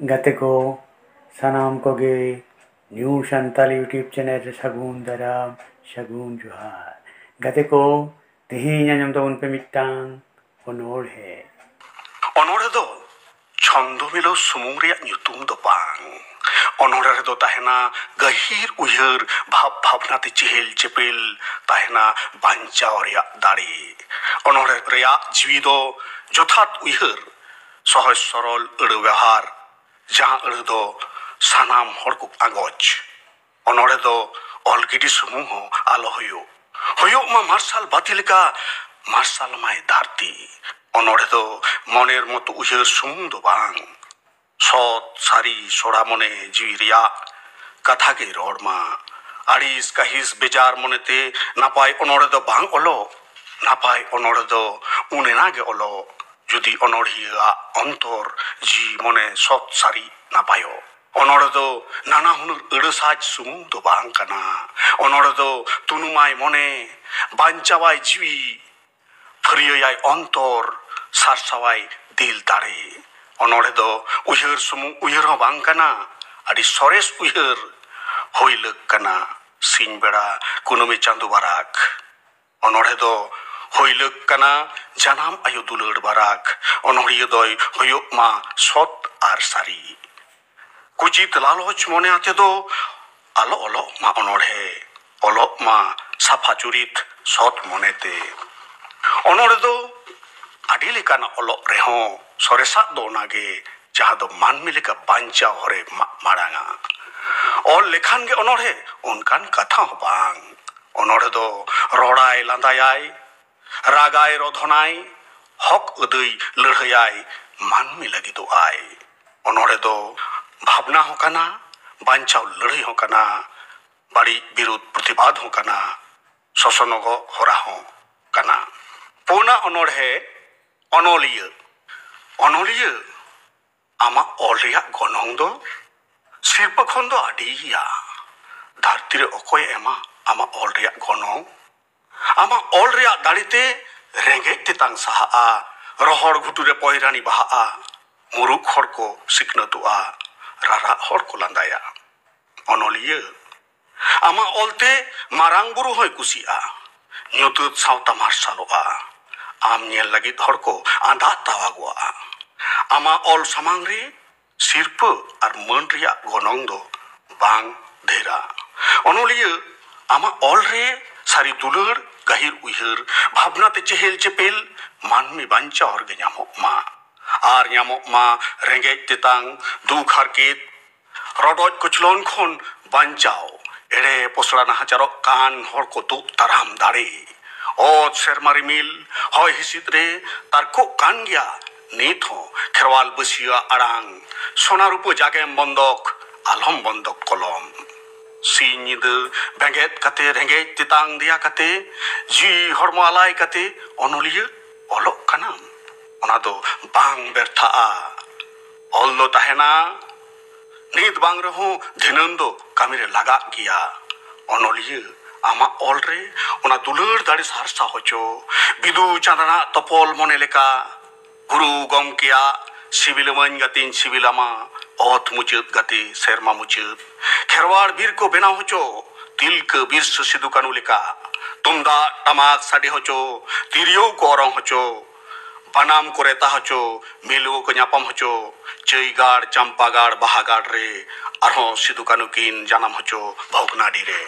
ᱜᱟᱛᱮ ᱠᱚ ᱥᱟᱱᱟᱢ ᱠᱚᱜᱮ ᱱᱤᱭᱩ ᱥᱟᱱᱛᱟᱞᱤ ᱤᱭᱩᱴᱩᱵᱽ ᱪᱮᱱᱮᱞ ᱨᱮ ᱥᱟᱹᱜᱩᱱ ᱫᱟᱨᱟᱢ ᱥᱟᱹᱜᱩᱱ ᱡᱚᱦᱟᱨ ᱜᱟᱛᱮ ᱠᱚ ᱛᱮᱦᱮᱧ ᱟᱸᱡᱚᱢ ᱛᱟᱵᱚᱱ ᱯᱮ ᱢᱤᱫᱴᱟᱝ ᱚᱱᱚᱬᱦᱮ ᱫᱚ ᱪᱷᱚᱱᱫᱚ ᱢᱤᱞᱟᱹᱣ ᱥᱩᱢᱩᱝ ᱨᱮᱭᱟᱜ ᱧᱩᱛᱩᱢ ᱫᱚ ᱵᱟᱝ ᱚᱱᱚᱬᱦᱮ ᱨᱮᱫᱚ ᱛᱟᱦᱮᱱᱟ ᱜᱟᱹᱦᱤᱨ ᱩᱭᱦᱟᱹᱨ ᱵᱷᱟᱵᱽᱱᱟᱛᱮ ᱪᱮᱦᱮᱞ ᱪᱮᱯᱮᱞ ᱛᱟᱦᱮᱱᱟ ᱵᱟᱧᱪᱟᱣ ᱨᱮᱭᱟᱜ ᱫᱟᱲᱮ ọᱱᱚᱬᱦᱮ ᱨᱮᱭᱟᱜ ᱡᱤᱣᱤ ᱫᱚ ᱡᱚᱛᱷᱟᱛ ᱩᱭᱦᱟᱹᱨ সহজ সরল আড় ব্যবহার যাহা আড় দো সানাম হড় কো আগজ অনড়ে দো অলগিডি সমূহ আলো হইও মা মার্শাল বাতি লেকা মার্শাল মাই ধারতি অনড়ে দো মনের মতো উইহার সমূহ দো বাং সৎ সারি সোড়া মনে জিবি রিয়া কাথা গে রড় মা আড়িস কাহিস বেজার মনেতে নাপাই অনড়ে দো বাং অলো নাপাই অনড়ে দো উনেনা গে অলো যদি অনড়হিয়া অন্তর জি মনে সৎ সারি নাপায়ো অনড়ে দো নানা হুনুর আড় সাজ সুমুং দো বাং কানা অনড়ে দো তুনুমাই মনে বাঞ্চাওয়াই জিবি ফরিয়াই অন্তর সারসাওয়াই দিল দাড়ে অনড়ে দো উইহার সুমুং উইহার হো বাং কানা আড়ি সরেস উইহার হইলক কানা সিং বেড়া কুনুমি চাঁদু বারাক অনড়ে দো হইলক কানা জানাম আয়ু দুলড় বারাক অনড়িয়া দয় হইওক মা সৎ আর সারি কুচিত লালচ মনে আতে দো আলো অলো মা অনড়হে অলো মা সাফা চুরিত সৎ মনেতে অনড়ে দো আডি লেকানা অলো রেহো সরেসাক দো নাগে যাহা দো মানমি লেকা বাঞ্চা হরে মাড়াঙা অল লেখান গে অনড়হে অনকান কথা হো বাং অনড়ে দো রড়াই লাঁদায়াই রাগাই রধনাই হক উদয় লড়াই মানমি লাগি দো আই অনড়ে দো ভাবনা হো কানা বাঞ্চাও লড়াই হো কানা বাড়ি বিরোধ প্রতিবাদ হো কানা শোষণগ হরা হো কানা পুনা অনড়হে অনলিয়া অনলিয়া আমা অল রেয়াক গনং দো শিল্প খন দো আডিয়া ধারতি রে অকয় এমা আমা অল রেয়াক গনং আমা অল রেয়াক দাড়িতে রেঙ্গেᱡ তেতাং সাহা রহড় ঘুটুরে পয়রানি বাহা মুরুখ হড় কো সিকনতুয়া রারা হড় কো লান্দায়া অনলিয়া আমা অলতে মারাং বুরু হয় কুসিয়া nyutut sauta marsaloa am nyel lagi hor ko anda tawagoa ama ol samang re sirpa ar man reyak gonong do bang dhera onolia ama ol re sari dular gahir uihar bhabna te chehel chepel manmi bancha hor ge nyamok ma ar nyamok ma rengej tetang duk harket rodoj kuchlon khon banchao এড়ে পসড়া না হাজারক কান হড় কো দুপ তারাম দাড়ে ও শেরমারি মিল হয় হিসিদ রে তার কো কান গিয়া নিত হো খেরওয়াল বসিয়া আড়াং সোনার উপ জাগেম বন্দক আলহম বন্দক কলম সিনিদ বেঙ্গেত কাতে রেঙ্গেজ তেতাং দিয়া কাতে জি হরমো আলাই কাতে অনলিয়া অলক কানাম ওনা দো বাং ব্যর্থা অল দো তাহেনা নিত বাং রহো ধিনন দো কামিরে লাগা গিয়া অনলিয়া আমা অল রে ওনা দুলর দাড়ি সারসা হচো বিদু চাঁদনা তপল মনে লেকা গুরু গমকেয়া সিবিল মন গাতিন সিবিলামা অথ মুচুত গাতি শেরমা মুচুত খেরওয়াড় বীর কো বেনা হচো তিলক বীরস সিধু কানু লেকা তুমদা টামাক সাডে হচো তিরিও কো অরং হচো বানাম করে তা হচো মেলুও কো ᱧᱟᱯᱟᱢ হচো চৈগাড় চম্পাগাড় বাহাগাড় রে আরহো সিধু কানু কিন জানাম হচো ভগনাডি রে